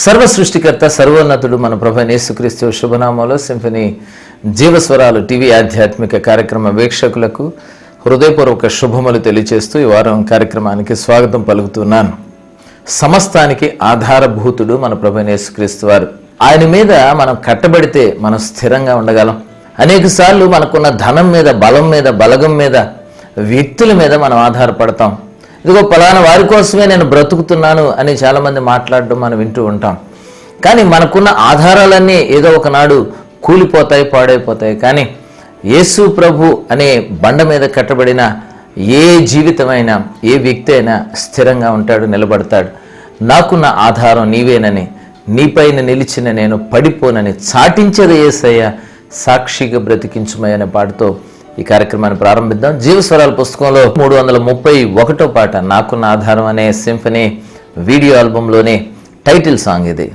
సర్వ సృష్టికర్త సర్వోన్నతుడు మన ప్రభువైన యేసుక్రీస్తు శుభనామంలో సింఫనీ జీవస్వరాలు టీవీ ఆధ్యాత్మిక కార్యక్రమ వీక్షకులకు హృదయపూర్వక శుభములు తెలియజేస్తూ ఈ వారం కార్యక్రమానికి స్వాగతం పలుకుతున్నాను. సమస్తానికి ఆధారభూతుడు మన ప్రభువైన యేసుక్రీస్తు వారు. ఆయన మీద మనం కట్టబడితే మనం స్థిరంగా ఉండగలం. అనేక సార్లు మనకున్న ధనం మీద, బలం మీద, బలగం మీద, వ్యక్తుల మీద మనం ఆధారపడతాం. ఇదిగో పలానా వారి కోసమే నేను బ్రతుకుతున్నాను అని చాలామంది మాట్లాడడం మనం వింటూ ఉంటాం. కానీ మనకున్న ఆధారాలన్నీ ఏదో ఒకనాడు కూలిపోతాయి, పాడైపోతాయి. కానీ యేసు ప్రభు అనే బండ మీద కట్టబడిన ఏ జీవితమైనా, ఏ వ్యక్తి అయినా స్థిరంగా ఉంటాడు, నిలబడతాడు. నాకున్న ఆధారం నీవేనని, నీపైన నిలిచిన నేను పడిపోనని చాటించదు యేసయ్య, సాక్షిగా బ్రతికించుమయ్య అనే పాటతో ఈ కార్యక్రమాన్ని ప్రారంభిద్దాం. జీవస్వరాల పుస్తకంలో 331వ పాట నాకున్న ఆధారం అనే సింఫనీ వీడియో ఆల్బంలోనే టైటిల్ సాంగ్ ఇది.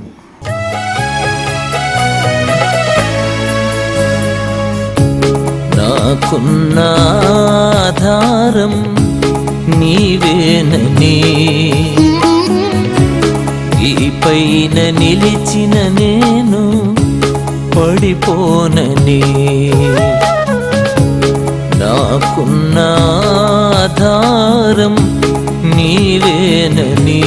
నాకున్న ఆధారం నీవేనని, ఈ పైన నిలిచిన నేను పడిపోనని. నాకున్న ఆధారం నీవేనని,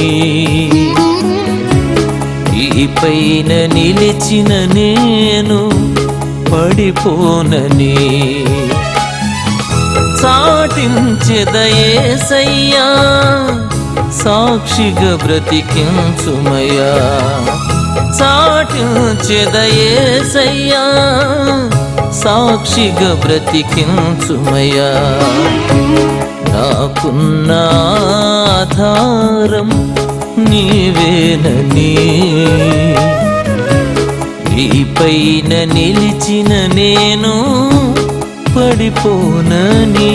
ఈ పైన నిలిచిన నేను పడిపోనని. చాటించెద యేసయ్యా, సాక్షిగా బ్రతికించుమయ్యా. చాటించెద యేసయ్యా, సాక్షిగా బ్రతికించుమయ్యా. నాకున్న ఆధారం నీవేనని, నీ పైన నిలిచిన నేను పడిపోనని.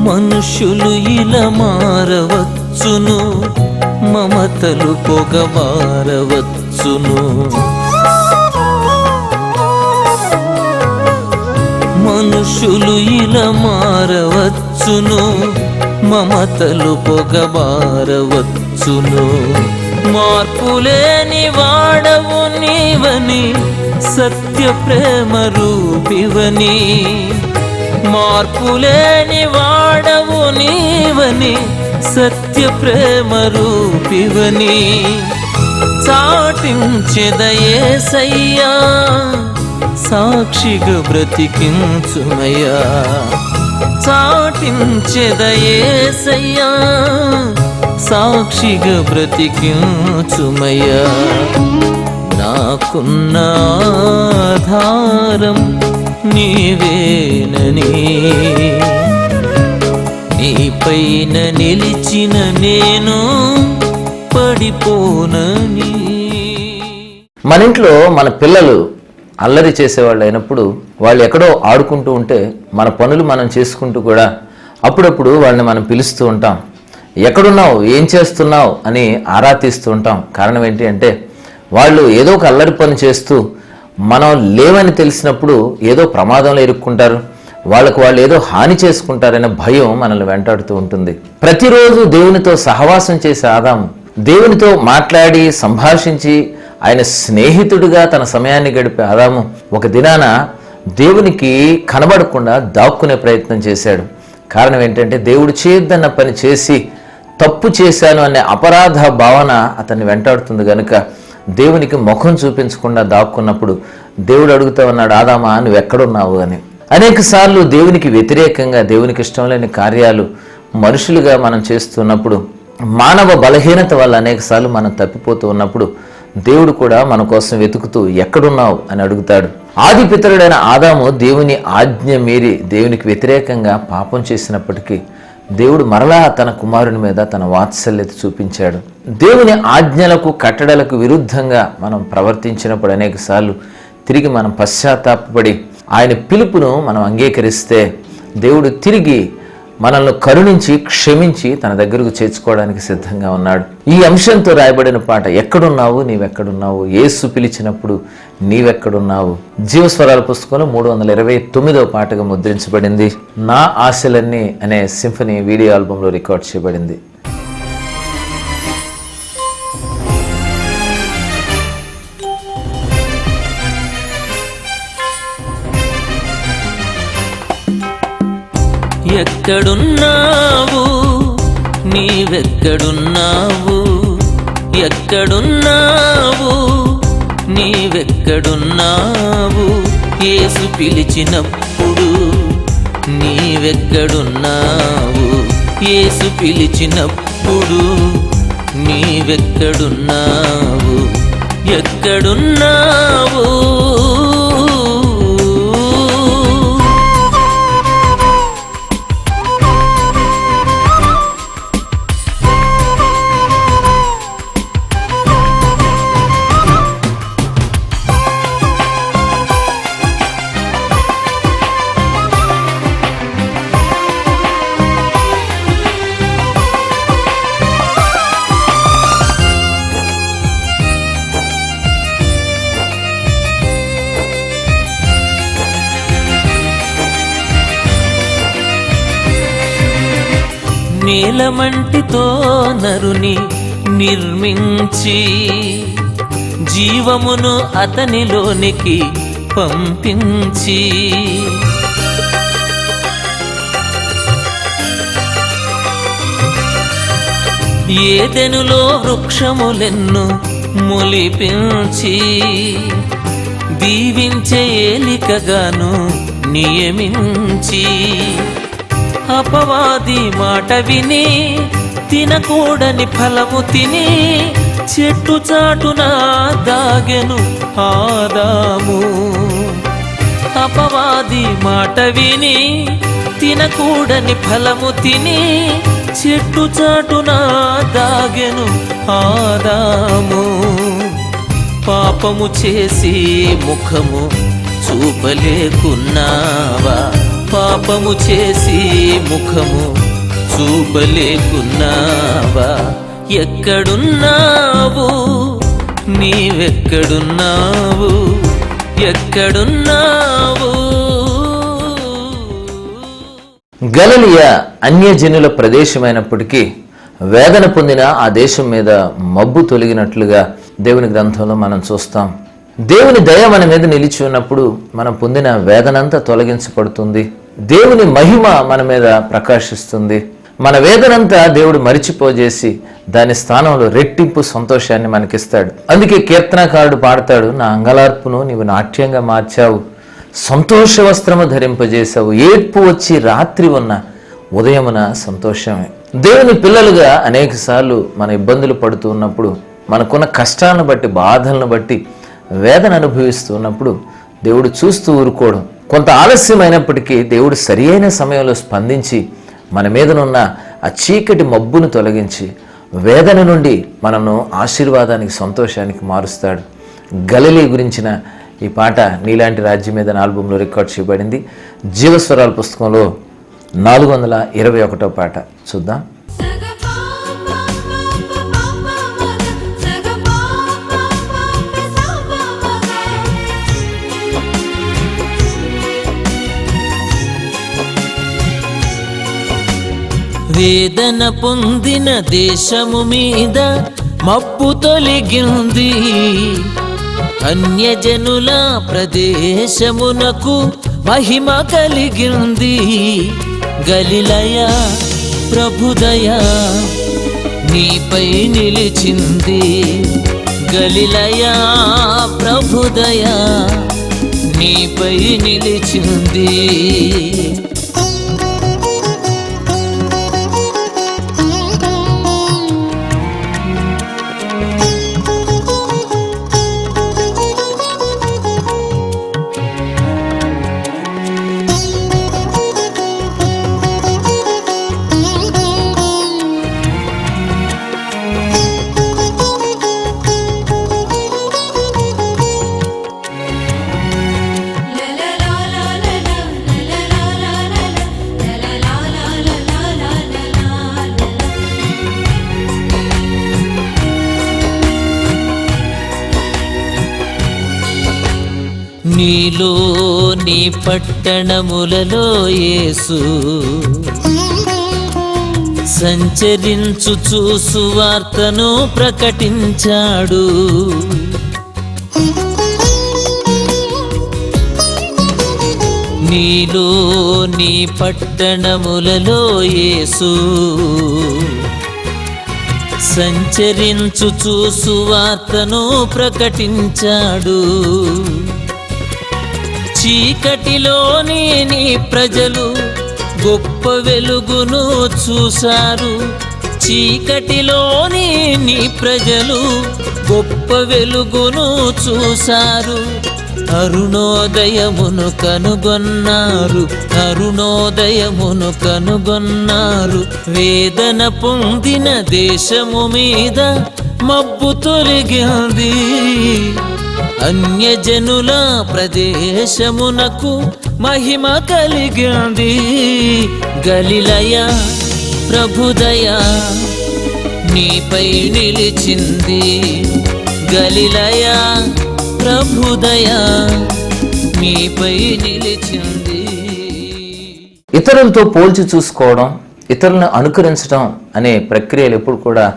మనుషులు ఇలా మారవచ్చును, మమతలు పొగబారవచ్చును. మనుషులు ఇలా మారవచ్చును, మమతలు పొగబారవచ్చును. మార్పులేని వాడవు నీవని, సత్య ప్రేమ రూపివని. మార్పులేని వాడవు నీవని, సత్య ప్రేమ రూపివని. చాటించెద యేసయ్యా, సాక్షిగా బ్రతికించుమయ్యా. చాటించెద యేసయ్యా, సాక్షిగా బ్రతికించుమయ్యా. నాకున్న ఆధారం నీవేనని, నీ పైన నిలిచిన నేను పడిపోనని. మన ఇంట్లో మన పిల్లలు అల్లరి చేసేవాళ్ళు అయినప్పుడు, వాళ్ళు ఎక్కడో ఆడుకుంటూ ఉంటే మన పనులు మనం చేసుకుంటూ కూడా అప్పుడప్పుడు వాళ్ళని మనం పిలుస్తూ ఉంటాం. ఎక్కడున్నావు, ఏం చేస్తున్నావు అని ఆరా తీస్తూ ఉంటాం. కారణం ఏంటి అంటే, వాళ్ళు ఏదో ఒక అల్లరి పని చేస్తూ మనం లేవని తెలిసినప్పుడు ఏదో ప్రమాదంలో ఇరుక్కుంటారు, వాళ్ళకు వాళ్ళు ఏదో హాని చేసుకుంటారనే భయం మనల్ని వెంటాడుతూ ఉంటుంది. ప్రతిరోజు దేవునితో సహవాసం చేసే ఆదాము, దేవునితో మాట్లాడి సంభాషించి ఆయన స్నేహితుడిగా తన సమయాన్ని గడిపే ఆదాము ఒక దినాన దేవునికి కనబడకుండా దాక్కునే ప్రయత్నం చేశాడు. కారణం ఏంటంటే, దేవుడు చేయొద్దన్న పని చేసి తప్పు చేశాను అనే అపరాధ భావన అతన్ని వెంటాడుతుంది కనుక దేవునికి ముఖం చూపించకుండా దాక్కున్నప్పుడు దేవుడు అడుగుతా ఉన్నాడు, ఆదామా నువ్వు ఎక్కడున్నావు అని. అనేక సార్లు దేవునికి వ్యతిరేకంగా, దేవునికి ఇష్టం లేని కార్యాలు మనుషులుగా మనం చేస్తున్నప్పుడు, మానవ బలహీనత వల్ల అనేక సార్లు మనం తప్పిపోతూ ఉన్నప్పుడు దేవుడు కూడా మన కోసం వెతుకుతూ ఎక్కడున్నావు అని అడుగుతాడు. ఆది పితరుడైన ఆదాము దేవుని ఆజ్ఞ మీరి దేవునికి వ్యతిరేకంగా పాపం చేసినప్పటికీ దేవుడు మరలా తన కుమారుని మీద తన వాత్సల్యత చూపించాడు. దేవుని ఆజ్ఞలకు కట్టడలకు విరుద్ధంగా మనం ప్రవర్తించినప్పుడు అనేక సార్లు తిరిగి మనం పశ్చాత్తాపపడి ఆయన పిలుపును మనం అంగీకరిస్తే దేవుడు తిరిగి మనల్ని కరుణించి క్షమించి తన దగ్గరకు చేర్చుకోవడానికి సిద్ధంగా ఉన్నాడు. ఈ అంశంతో రాయబడిన పాట ఎక్కడున్నావు నీవెక్కడున్నావు, యేసు పిలిచినప్పుడు నీవెక్కడున్నావు జీవస్వరాల పుస్తకంలో 329వ పాటగా ముద్రించబడింది. నా ఆశలన్నీ అనే సింఫనీ వీడియో ఆల్బంలో రికార్డ్ చేయబడింది. ఎక్కడున్నావు నీవెక్కడున్నావు, ఎక్కడున్నావు నీవెక్కడున్నావు, యేసు పిలిచినప్పుడు నీవెక్కడున్నావు, యేసు పిలిచినప్పుడు నీవెక్కడున్నావు, ఎక్కడున్నావు. నీలమంటితో నరుని నిర్మించి జీవమును అతనిలోనికి పంపించి ఏదెనులో వృక్షములెన్ను మొలిపించి దీవించే ఏలికగాను నియమించి అపవాది మాట విని తినకూడని ఫలము తిని చెట్టు చాటున దాగెను ఆదాము. అపవాది మాట విని తినకూడని ఫలము తిని చెట్టు చాటున దాగెను ఆదాము. పాపము చేసి ముఖము చూపలేకున్నావా, పాపము చేసి ముఖము చూపలేకున్నావా, ఎక్కడున్నావు నీవెక్కడున్నావు, ఎక్కడున్నావు. గలిలయ అన్యజనుల ప్రదేశమైనప్పటికీ వేదన పొందిన ఆ దేశం మీద మబ్బు తొలగినట్లుగా దేవుని గ్రంథంలో మనం చూస్తాం. దేవుని దయ మన మీద నిలిచి ఉన్నప్పుడు మనం పొందిన వేదనంతా తొలగించబడుతుంది. దేవుని మహిమ మన మీద ప్రకాశిస్తుంది. మన వేదనంతా దేవుడు మరిచిపోజేసి దాని స్థానంలో రెట్టింపు సంతోషాన్ని మనకిస్తాడు. అందుకే కీర్తనకారుడు పాడతాడు, నా అంగలార్పును నీవు నాట్యంగా మార్చావు, సంతోష వస్త్రము ధరింపజేశావు, ఏడ్పు వచ్చి రాత్రి ఉన్న ఉదయమున సంతోషమే. దేవుని పిల్లలుగా అనేక సార్లు మన ఇబ్బందులు పడుతూ ఉన్నప్పుడు, మనకున్న కష్టాలను బట్టి, బాధలను బట్టి వేదన అనుభవిస్తూ ఉన్నప్పుడు దేవుడు చూస్తూ ఊరుకోవడం, కొంత ఆలస్యమైనప్పటికీ దేవుడు సరి అయిన సమయంలో స్పందించి మన మీదనున్న ఆ చీకటి మబ్బును తొలగించి వేదన నుండి మనను ఆశీర్వాదానికి, సంతోషానికి మారుస్తాడు. గలిలయ గురించిన ఈ పాట నీలాంటి రాజ్యం మీద ఆల్బంలో రికార్డ్ చేయబడింది. జీవస్వరాల పుస్తకంలో 421వ పాట చూద్దాం. వేదన పొందిన దేశము మీద మబ్బు తొలగింది, అన్యజనుల ప్రదేశమునకు మహిమ కలిగింది. గలిలయ ప్రభుదయ నీపై నిలిచింది, గలిలయ ప్రభుదయ నీపై నిలిచింది. నీలో నీ పట్టణములలో యేసు సంచరించుచు సువార్తను ప్రకటించాడు. నీలో నీ పట్టణములలో యేసు సంచరించుచు సువార్తను ప్రకటించాడు. చీకటిలోని నీ ప్రజలు గొప్ప వెలుగును చూశారు. చీకటిలోని నీ ప్రజలు గొప్ప వెలుగును చూశారు. అరుణోదయమును కనుగొన్నారు, అరుణోదయమును కనుగొన్నారు. వేదన పొందిన దేశము మీద మబ్బు తొలగింది. అన్యజనుల ప్రదేశమునకు మహిమ కలిగింది. గలిలయ ప్రభుదయ నీపై నిలిచింది. గలిలయ ప్రభుదయ నీపై నిలిచింది. ఇతరులతో పోల్చి చూసుకోవడం, ఇతరులను అనుకరించడం అనే ప్రక్రియలు ఎప్పుడు కూడా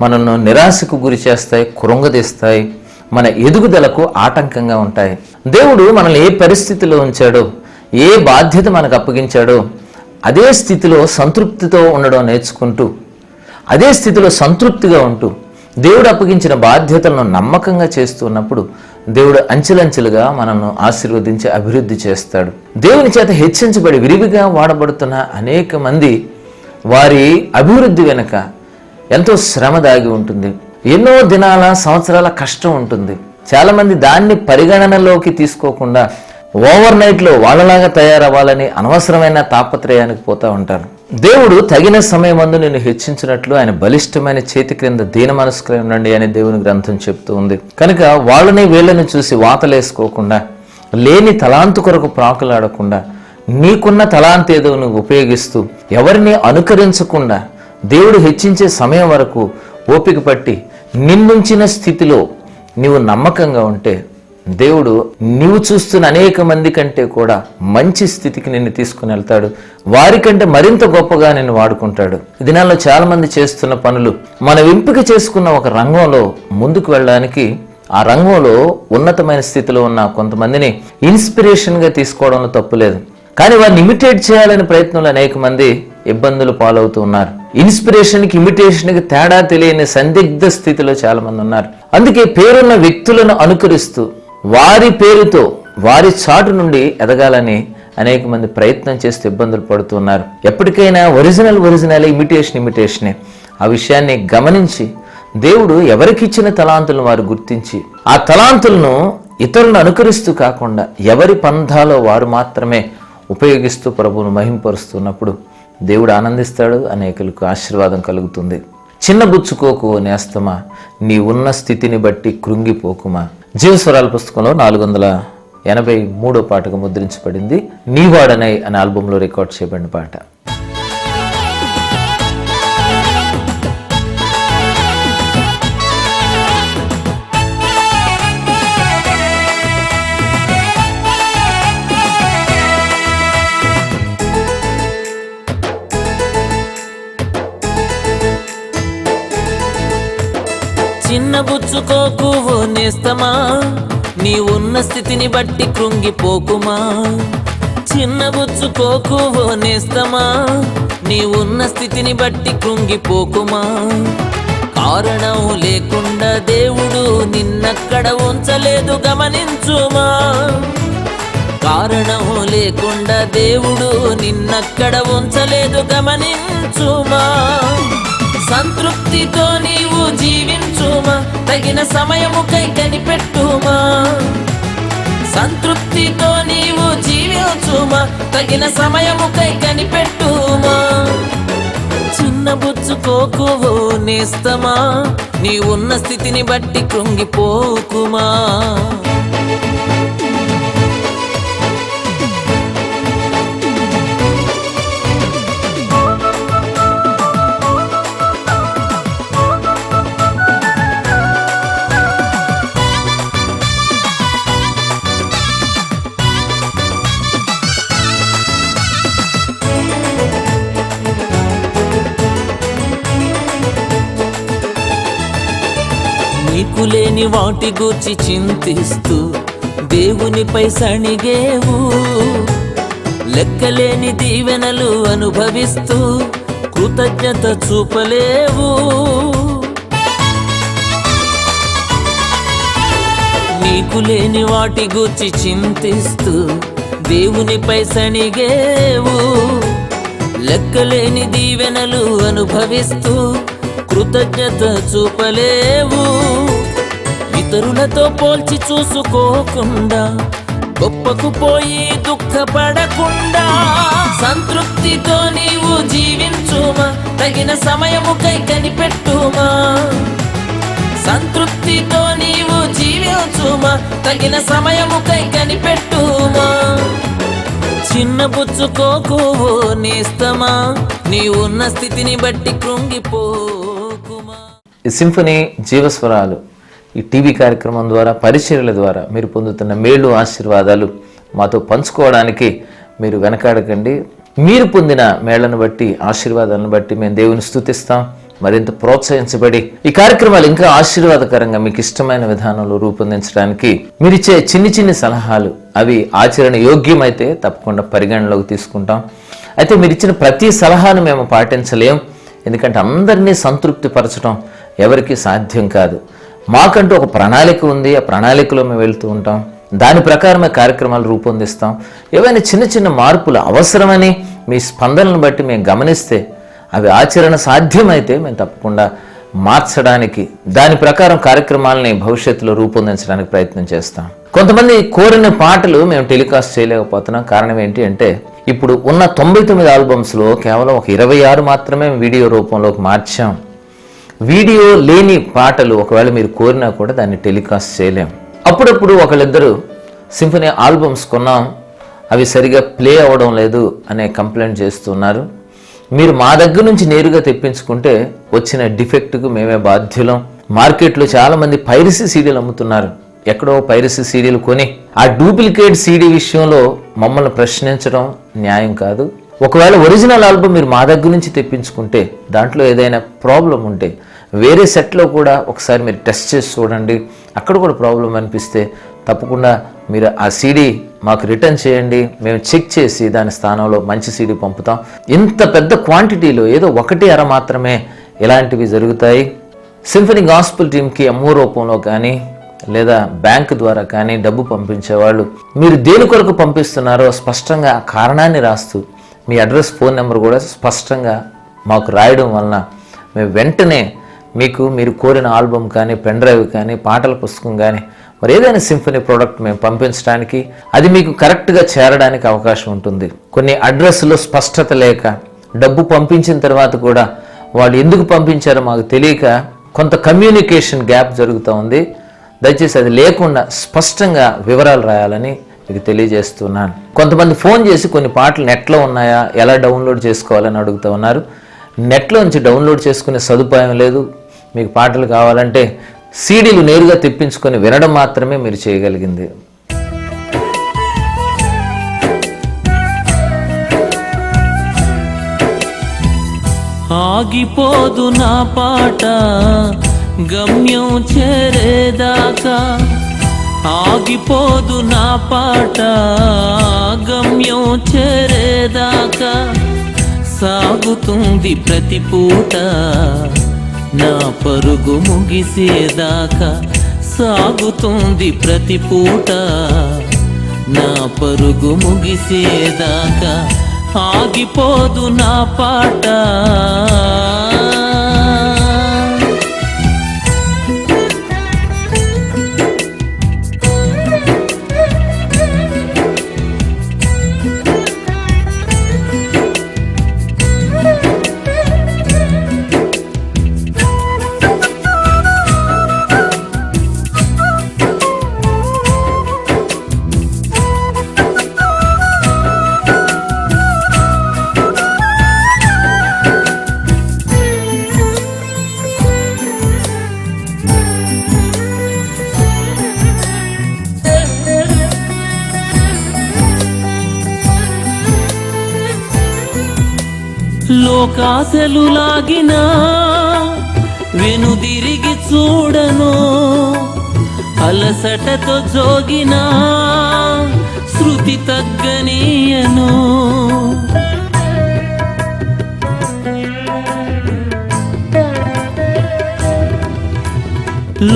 మనల్ని నిరాశకు గురి చేస్తాయి, కృంగదీస్తాయి, మన ఎదుగుదలకు ఆటంకంగా ఉంటాయి. దేవుడు మనల్ని ఏ పరిస్థితిలో ఉంచాడో, ఏ బాధ్యత మనకు అప్పగించాడో అదే స్థితిలో సంతృప్తితో ఉండడం నేర్చుకుంటూ, అదే స్థితిలో సంతృప్తిగా ఉంటూ దేవుడు అప్పగించిన బాధ్యతలను నమ్మకంగా చేస్తూ ఉన్నప్పుడు దేవుడు అంచెలంచెలుగా మనల్ని ఆశీర్వదించి అభివృద్ధి చేస్తాడు. దేవుని చేత హెచ్చించబడి విరివిగా వాడబడుతున్న అనేక మంది వారి అభివృద్ధి వెనుక ఎంతో శ్రమ దాగి ఉంటుంది. ఎన్నో దినాల సంవత్సరాల కష్టం ఉంటుంది. చాలామంది దాన్ని పరిగణనలోకి తీసుకోకుండా ఓవర్ నైట్లో వాళ్ళలాగా తయారవ్వాలని అనవసరమైన తాపత్రయానికి పోతూ ఉంటారు. దేవుడు తగిన సమయమందు నిన్ను హెచ్చించినట్లు ఆయన బలిష్టమైన చేతి క్రింద దీన మనస్కులై ఉండండి అని దేవుని గ్రంథం చెప్తూ ఉంది. కనుక వాళ్ళని వీళ్ళని చూసి వాతలేసుకోకుండా, లేని తలాంతు కొరకు ప్రాకులాడకుండా, నీకున్న తలాంతు ఏదో నువ్వు ఉపయోగిస్తూ ఎవరిని అనుకరించకుండా దేవుడు హెచ్చించే సమయం వరకు ఓపిక పట్టి నిన్నుంచిన స్థితిలో నీవు నమ్మకంగా ఉంటే దేవుడు నీవు చూస్తున్న అనేక మంది కంటే కూడా మంచి స్థితికి నిన్ను తీసుకుని వెళ్తాడు. వారికంటే మరింత గొప్పగా నిన్ను వాడుకుంటాడు. ఈ దినాల్లో చాలా మంది చేస్తున్న పనులు, మనం ఎంపిక చేసుకున్న ఒక రంగంలో ముందుకు వెళ్ళడానికి ఆ రంగంలో ఉన్నతమైన స్థితిలో ఉన్న కొంతమందిని ఇన్స్పిరేషన్గా తీసుకోవడంలో తప్పులేదు. కానీ వారిని ఇమిటేట్ చేయాలనే ప్రయత్నంలో అనేక మంది ఇబ్బందులు పాలవుతూ ఉన్నారు. ఇన్స్పిరేషన్కి ఇమిటేషన్కి తేడా తెలియని సందిగ్ధ స్థితిలో చాలా మంది ఉన్నారు. అందుకే పేరున్న వ్యక్తులను అనుకరిస్తూ వారి పేరుతో వారి చాటు నుండి ఎదగాలని అనేక మంది ప్రయత్నం చేస్తూ ఇబ్బందులు పడుతున్నారు. ఎప్పటికైనా ఒరిజినల్ ఇమిటేషనే. ఆ విషయాన్ని గమనించి దేవుడు ఎవరికిచ్చిన తలాంతులను వారు గుర్తించి ఆ తలాంతులను ఇతరులను అనుకరిస్తూ కాకుండా ఎవరి పంథాలో వారు మాత్రమే ఉపయోగిస్తూ ప్రభువును మహింపరుస్తున్నప్పుడు దేవుడు ఆనందిస్తాడు, అనేకులకు ఆశీర్వాదం కలుగుతుంది. చిన్నబుచ్చుకోకు నేస్తమా, నీ ఉన్న స్థితిని బట్టి కృంగిపోకుమా. జీవస్వరాల పుస్తకంలో 483వ పాటగా ముద్రించబడింది. నీవాడనై అనే ఆల్బంలో రికార్డ్ చేయబడిన పాట. చిన్నబుచ్చుకోకు ఓ నేస్తమా, నీ ఉన్న స్థితిని బట్టి కృంగిపోకుమా. చిన్నబుచ్చుకోకు ఓ నేస్తమా, నీ ఉన్న స్థితిని బట్టి కృంగిపోకుమా. కారణం లేకుండా దేవుడు నిన్నక్కడ ఉంచలేదు, గమనించుమా. కారణం లేకుండా దేవుడు నిన్నక్కడ ఉంచలేదు, గమనించుమా. సంతృప్తితో నీవు జీవించుమా, తగిన సమయముకై కనిపెట్టుమా. సంతృప్తితో నీవు జీవించుమా, తగిన సమయముకై కనిపెట్టుమా. చిన్నబుచ్చుకోకు నేస్తమా, నీ ఉన్న స్థితిని బట్టి కృంగిపోకుమా. నీకు లేని వాటి గూర్చి చింతిస్తూ దేవునిపై సణిగేవు, లెక్కలేని దీవెనలు అనుభవిస్తూ కృతజ్ఞత చూపలేవు. నీకు లేని వాటి గూర్చి చింతిస్తూ దేవునిపై సణిగేవు, లెక్కలేని దీవెనలు అనుభవిస్తూ కృతజ్ఞత చూపలేవు. ఇతరులతో పోల్చి చూసుకోకుండా, గొప్పకు పోయి దుఃఖపడకుండా, సంతృప్తితో నీవు జీవించుమా, తగిన సమయముకై కనిపెట్టుమా. సంతృప్తితో నీవు జీవించుమా, తగిన సమయముకై కనిపెట్టుమా. చిన్నబుచ్చుకోకు నేస్తమా, నీ ఉన్న స్థితిని బట్టి కృంగిపోకుమా. ఈ సింఫనీ జీవస్వరాలు ఈ టీవీ కార్యక్రమం ద్వారా, పరిచర్యల ద్వారా మీరు పొందుతున్న మేళ్ళు ఆశీర్వాదాలు మాతో పంచుకోవడానికి మీరు వెనకాడకండి. మీరు పొందిన మేళ్లను బట్టి, ఆశీర్వాదాలను బట్టి మేము దేవుని స్తుతిస్తాం. మరింత ప్రోత్సహించబడి ఈ కార్యక్రమాలు ఇంకా ఆశీర్వాదకరంగా మీకు ఇష్టమైన విధానంలో రూపొందించడానికి మీరిచ్చే చిన్ని చిన్ని సలహాలు అవి ఆచరణ యోగ్యమైతే తప్పకుండా పరిగణలోకి తీసుకుంటాం. అయితే మీరు ఇచ్చిన ప్రతి సలహాను మేము పాటించలేం, ఎందుకంటే అందరినీ సంతృప్తి పరచడం ఎవరికి సాధ్యం కాదు. మాకంటూ ఒక ప్రణాళిక ఉంది, ఆ ప్రణాళికలో మేము వెళ్తూ ఉంటాం, దాని ప్రకారమే కార్యక్రమాలు రూపొందిస్తాం. ఏవైనా చిన్న చిన్న మార్పులు అవసరమని మీ స్పందనను బట్టి మేము గమనిస్తే అవి ఆచరణ సాధ్యమైతే మేము తప్పకుండా మార్చడానికి, దాని ప్రకారం కార్యక్రమాలని భవిష్యత్తులో రూపొందించడానికి ప్రయత్నం చేస్తాం. కొంతమంది కోరిన పాటలు మేము టెలికాస్ట్ చేయలేకపోతున్నాం. కారణం ఏంటి అంటే ఇప్పుడు ఉన్న 99 ఆల్బమ్స్లో కేవలం ఒక 26 మాత్రమే వీడియో రూపంలోకి మార్చాం. వీడియో లేని పాటలు ఒకవేళ మీరు కోరినా కూడా దాన్ని టెలికాస్ట్ చేయలేం. అప్పుడప్పుడు ఒకళ్ళిద్దరు సింఫనీ ఆల్బమ్స్ కొన్నాం, అవి సరిగా ప్లే అవ్వడం లేదు అనే కంప్లైంట్ చేస్తున్నారు. మీరు మా దగ్గర నుంచి నేరుగా తెప్పించుకుంటే వచ్చిన డిఫెక్ట్కు మేమే బాధ్యులం. మార్కెట్లో చాలామంది పైరసీ సీడీలు అమ్ముతున్నారు. ఎక్కడో పైరసీ సీడీలు కొని ఆ డూప్లికేట్ సీడీ విషయంలో మమ్మల్ని ప్రశ్నించడం న్యాయం కాదు. ఒకవేళ ఒరిజినల్ ఆల్బమ్ మీరు మా దగ్గర నుంచి తెప్పించుకుంటే దాంట్లో ఏదైనా ప్రాబ్లం ఉంటే వేరే సెట్లో కూడా ఒకసారి మీరు టెస్ట్ చేసి చూడండి. అక్కడ కూడా ప్రాబ్లం అనిపిస్తే తప్పకుండా మీరు ఆ సీడీ మాకు రిటర్న్ చేయండి. మేము చెక్ చేసి దాని స్థానంలో మంచి సీడీ పంపుతాం. ఇంత పెద్ద క్వాంటిటీలో ఏదో 1-2 మాత్రమే ఇలాంటివి జరుగుతాయి. సింఫనీ గాస్పుల్ టీమ్కి అమ్మో రూపంలో కానీ లేదా బ్యాంక్ ద్వారా కానీ డబ్బు పంపించేవాళ్ళు మీరు దేని కొరకు పంపిస్తున్నారో స్పష్టంగా ఆ కారణాన్ని రాస్తూ మీ అడ్రస్, ఫోన్ నెంబర్ కూడా స్పష్టంగా మాకు రాయడం వలన మేము వెంటనే మీకు మీరు కోరిన ఆల్బమ్ కానీ, పెన్ డ్రైవ్ కానీ, పాటల పుస్తకం కానీ మరి ఏదైనా సింఫనీ ప్రోడక్ట్ మేము పంపించడానికి, అది మీకు కరెక్ట్గా చేరడానికి అవకాశం ఉంటుంది. కొన్ని అడ్రస్లో స్పష్టత లేక డబ్బు పంపించిన తర్వాత కూడా వాళ్ళు ఎందుకు పంపించారో మాకు తెలియక కొంత కమ్యూనికేషన్ గ్యాప్ జరుగుతూ ఉంది. దయచేసి అది లేకుండా స్పష్టంగా వివరాలు రాయాలని మీకు తెలియజేస్తున్నాను. కొంతమంది ఫోన్ చేసి కొన్ని పాటలు నెట్లో ఉన్నాయా, ఎలా డౌన్లోడ్ చేసుకోవాలని అడుగుతూ ఉన్నారు. నెట్లో నుంచి డౌన్లోడ్ చేసుకునే సదుపాయం లేదు. మీకు పాటలు కావాలంటే సీడీలు నేరుగా తెప్పించుకొని వినడం మాత్రమే మీరు చేయగలిగింది. ఆగిపోదు నా పాట గమ్యం చేరేదాకా, ఆగిపోదు నా పాట గమ్యం చేరేదాకా, సాగుతుంది ప్రతి పూట నా పరుగు ముగిసేదాకా, సాగుతుంది ప్రతి పూట నా పరుగు ముగిసేదాకా ఆగిపోదు నా పాట. లోకాశలు లాగినా వెనుదిరిగి చూడను, అలసటతో జోగినా శృతి తగ్గనీయను.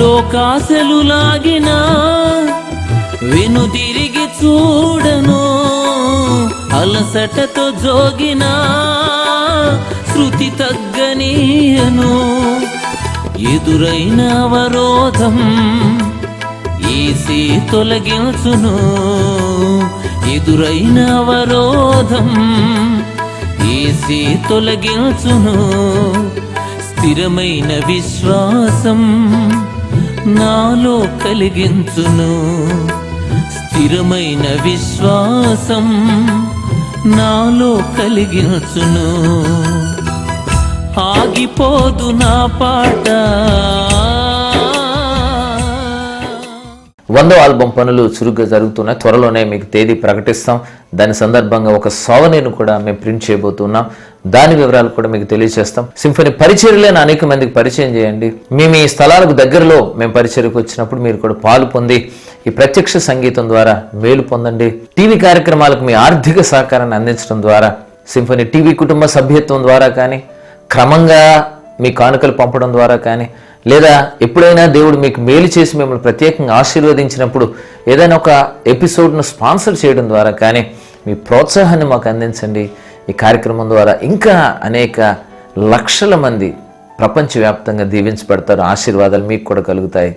లోకాశలు లాగినా వెనుదిరిగి చూడను, అలసటతో జోగినా శృతి తగ్గనీయను. ఎదురైన అవరోధం యేసే తొలగించును, ఎదురైన అవరోధం యేసే తొలగించును. స్థిరమైన విశ్వాసం నాలో కలిగించును, స్థిరమైన విశ్వాసం నాలో కలిగించును. ఆగిపోదు నా పాట. 100వ ఆల్బం పనులు చురుగ్గా జరుగుతున్నాయి. త్వరలోనే మీకు తేదీ ప్రకటిస్తాం. దాని సందర్భంగా ఒక సోవనీని కూడా మేము ప్రింట్ చేయబోతున్నాం. దాని వివరాలు కూడా మీకు తెలియజేస్తాం. సింఫనీ పరిచర్యలను అనేక మందికి పరిచయం చేయండి. మేము ఈ స్థలాలకు దగ్గరలో మేము పరిచర్యకు వచ్చినప్పుడు మీరు కూడా పాలు పొంది ఈ ప్రత్యక్ష సంగీతం ద్వారా మేలు పొందండి. టీవీ కార్యక్రమాలకు మీ ఆర్థిక సహకారాన్ని అందించడం ద్వారా, సింఫనీ టీవీ కుటుంబ సభ్యత్వం ద్వారా కానీ, క్రమంగా మీ కానుకలు పంపడం ద్వారా కానీ, లేదా ఎప్పుడైనా దేవుడు మీకు మేలు చేసి మిమ్మల్ని ప్రత్యేకంగా ఆశీర్వదించినప్పుడు ఏదైనా ఒక ఎపిసోడ్ను స్పాన్సర్ చేయడం ద్వారా కానీ మీ ప్రోత్సాహాన్ని మాకు అందించండి. ఈ కార్యక్రమం ద్వారా ఇంకా అనేక లక్షల మంది ప్రపంచవ్యాప్తంగా దీవించబడతారు. ఆశీర్వాదాలు మీకు కూడా కలుగుతాయి.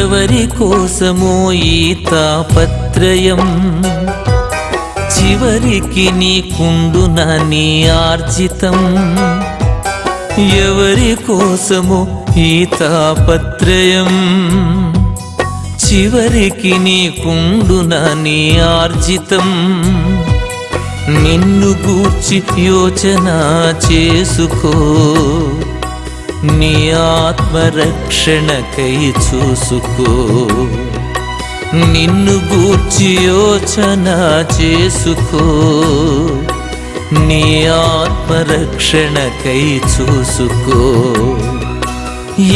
ఎవరి కోసమో ఈ తాపత్రయం, చివరికి నీకుండునా నీ ఆర్జితం. ఎవరి కోసమో ఈ తాపత్రయం, చివరికి నీకుండునా నీ ఆర్జితం. నిన్ను గూర్చి యోచన చేసుకో, నీ ఆత్మరక్షణకై చూసుకో. నిన్ను గూర్చి యోచన చేసుకో, నీ ఆత్మరక్షణకై చూసుకో.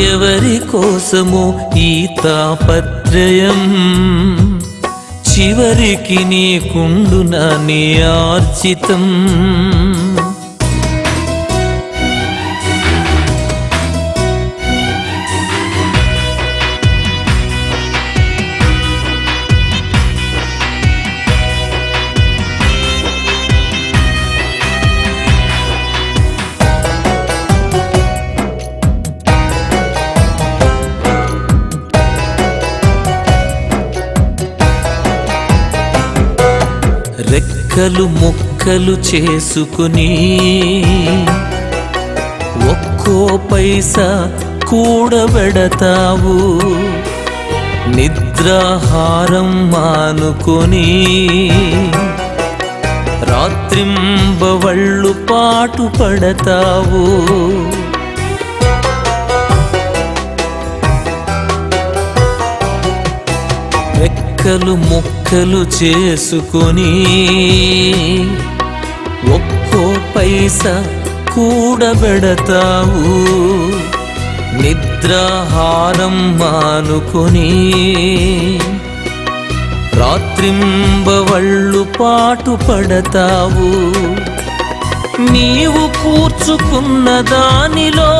ఎవరి కోసమో ఈ తాపత్రయం, చివరికి నీకుండునా నీ ఆర్జితం. రెక్కలు ముక్కలు చేసుకుని ఒక్కో పైసా కూడబెడతావు. నిద్రాహారం మానుకొని రాత్రింబవళ్ళు పాటు పడతావు. రెక్కలు ముక్కలు చేసుకొని ఒక్కో పైసా కూడబెడతావు. నిద్రాహారం మానుకొని రాత్రింబవళ్ళు పాటు పడతావు. నీవు కూర్చుకున్న దానిలో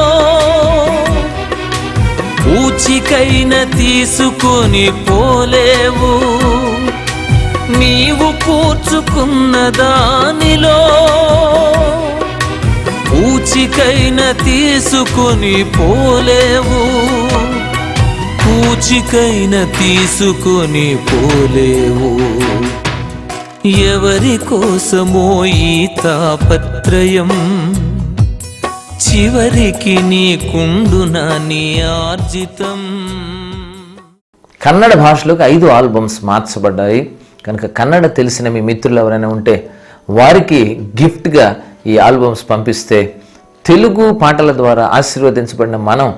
పూచికైన తీసుకొని పోలేవు, నీవు కూర్చుకున్న దానిలో. పూచికైన తీసుకొని పోలేవు, పూచికైన తీసుకొని పోలేవు. ఎవరి కోసమో ఈ తాపత్రయం, చివరికి నీకుండునా నీ ఆర్జితం. కన్నడ భాషలోకి 5 ఆల్బమ్స్ మార్చబడ్డాయి కనుక కన్నడ తెలిసిన మీ మిత్రులు ఎవరైనా ఉంటే వారికి గిఫ్ట్గా ఈ ఆల్బమ్స్ పంపిస్తే తెలుగు పాటల ద్వారా ఆశీర్వదించబడిన మనం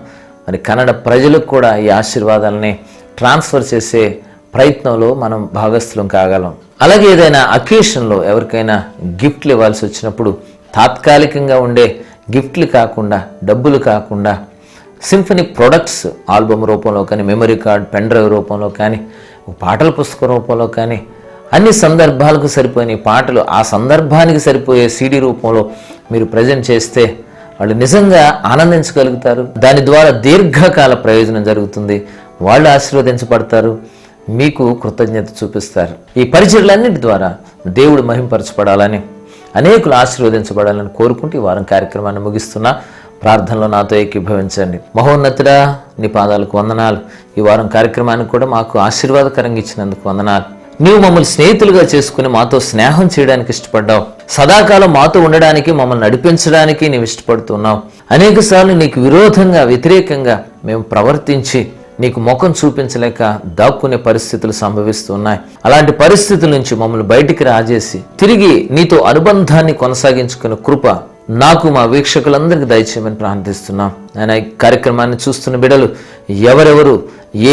మరి కన్నడ ప్రజలకు కూడా ఈ ఆశీర్వాదాలని ట్రాన్స్ఫర్ చేసే ప్రయత్నంలో మనం భాగస్థులం కాగలం. అలాగే ఏదైనా అకేషన్లో ఎవరికైనా గిఫ్ట్లు ఇవ్వాల్సి వచ్చినప్పుడు తాత్కాలికంగా ఉండే గిఫ్ట్లు కాకుండా, డబ్బులు కాకుండా సింఫనీ ప్రొడక్ట్స్ ఆల్బమ్ రూపంలో కానీ, మెమరీ కార్డ్, పెన్ డ్రైవ్ రూపంలో కానీ, పాటల పుస్తకం రూపంలో కానీ, అన్ని సందర్భాలకు సరిపోయిన పాటలు ఆ సందర్భానికి సరిపోయే సీడీ రూపంలో మీరు ప్రజెంట్ చేస్తే వాళ్ళు నిజంగా ఆనందించగలుగుతారు. దాని ద్వారా దీర్ఘకాల ప్రయోజనం జరుగుతుంది, వాళ్ళు ఆశీర్వదించబడతారు, మీకు కృతజ్ఞత చూపిస్తారు. ఈ పరిచర్లన్నిటి ద్వారా దేవుడు మహింపరచబడాలని, అనేకులు ఆశీర్వదించబడాలని కోరుకుంటూ ఈ వారం కార్యక్రమాన్ని ముగిస్తున్నా. ప్రార్థనలో నాతో ఏకీభవించండి. మహోన్నతుడా, నీ పాదాలకు వందనాలు. ఈ వారం కార్యక్రమాన్ని కూడా మాకు ఆశీర్వాదకరంగా ఇచ్చినందుకు వందనాలు. నీవు మమ్మల్ని స్నేహితులుగా చేసుకుని మాతో స్నేహం చేయడానికి ఇష్టపడ్డావు. సదాకాలం మాతో ఉండడానికి, మమ్మల్ని నడిపించడానికి నీవు ఇష్టపడుతున్నావు. అనేక సార్లు నీకు విరోధంగా, వ్యతిరేకంగా మేము ప్రవర్తించి నీకు ముఖం చూపించలేక దాక్కునే పరిస్థితులు సంభవిస్తున్నాయి. అలాంటి పరిస్థితుల నుంచి మమ్మల్ని బయటికి రాజేసి తిరిగి నీతో అనుబంధాన్ని కొనసాగించుకునే కృప నాకు, మా వీక్షకులందరికీ దయచేయమని ప్రార్థిస్తున్నాం. ఆయన ఈ కార్యక్రమాన్ని చూస్తున్న బిడ్డలు ఎవరెవరు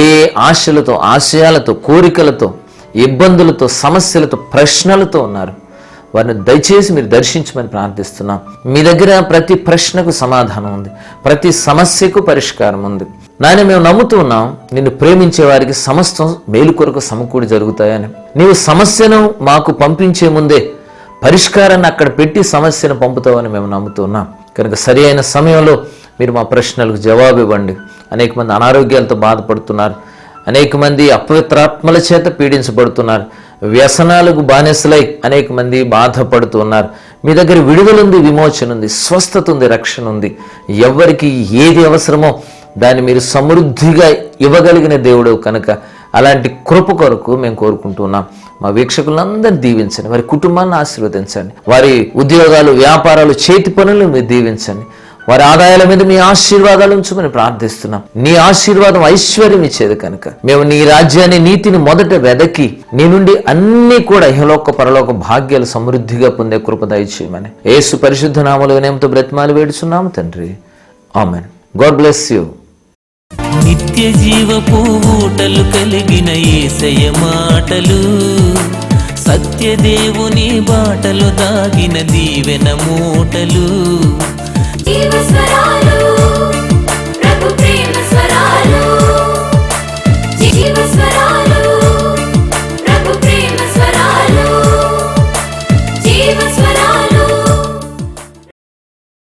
ఏ ఆశలతో, ఆశయాలతో, కోరికలతో, ఇబ్బందులతో, సమస్యలతో, ప్రశ్నలతో ఉన్నారు వారిని దయచేసి మీరు దర్శించమని ప్రార్థిస్తున్నాం. మీ దగ్గర ప్రతి ప్రశ్నకు సమాధానం ఉంది, ప్రతి సమస్యకు పరిష్కారం ఉంది. నాయన మేము నమ్ముతూ ఉన్నాం, నిన్ను ప్రేమించే వారికి సమస్తం మేలు కొరకు సమకూడి జరుగుతాయని. నీవు సమస్యను మాకు పంపించే ముందే పరిష్కారాన్ని అక్కడ పెట్టి సమస్యను పంపుతావని మేము నమ్ముతున్నాం. కనుక సరి అయిన సమయంలో మీరు మా ప్రశ్నలకు జవాబు ఇవ్వండి. అనేక మంది అనారోగ్యాలతో బాధపడుతున్నారు, అనేక మంది అపవిత్రాత్మల చేత పీడించబడుతున్నారు, వ్యసనాలకు బానిసలై అనేక మంది బాధపడుతున్నారు. మీ దగ్గర విడుదలుంది, విమోచన ఉంది, స్వస్థత ఉంది, రక్షణ ఉంది. ఎవరికి ఏది అవసరమో దాన్ని మీరు సమృద్ధిగా ఇవ్వగలిగిన దేవుడు కనుక అలాంటి కృప కొరకు మేము కోరుకుంటున్నాం. మా వీక్షకులందరినీ దీవించండి, వారి కుటుంబాన్ని ఆశీర్వదించండి, వారి ఉద్యోగాలు, వ్యాపారాలు, చేతి పనులు మీరు దీవించండి, వారి ఆదాయాల మీద మీ ఆశీర్వాదాలు ఉంచమని ప్రార్థిస్తున్నాం. నీ ఆశీర్వాదం ఐశ్వర్యం ఇచ్చేది కనుక మేము నీ రాజ్యాన్ని, నీతిని మొదట వెదకి నీ నుండి అన్ని కూడా ఇహలోక పరలోక భాగ్యాలు సమృద్ధిగా పొందే కృప దయచేయమని యేసు పరిశుద్ధ నామములో వినయంతో బ్రతిమాలి వేడుచున్నాము తండ్రి. ఆమెన్. God bless you. నిత్య జీవపు ఊటలు కలిగిన యేసయ్య మాటలు, సత్యదేవుని బాటలు దాగిన దీవెన మూటలు, జీవస్వరాలు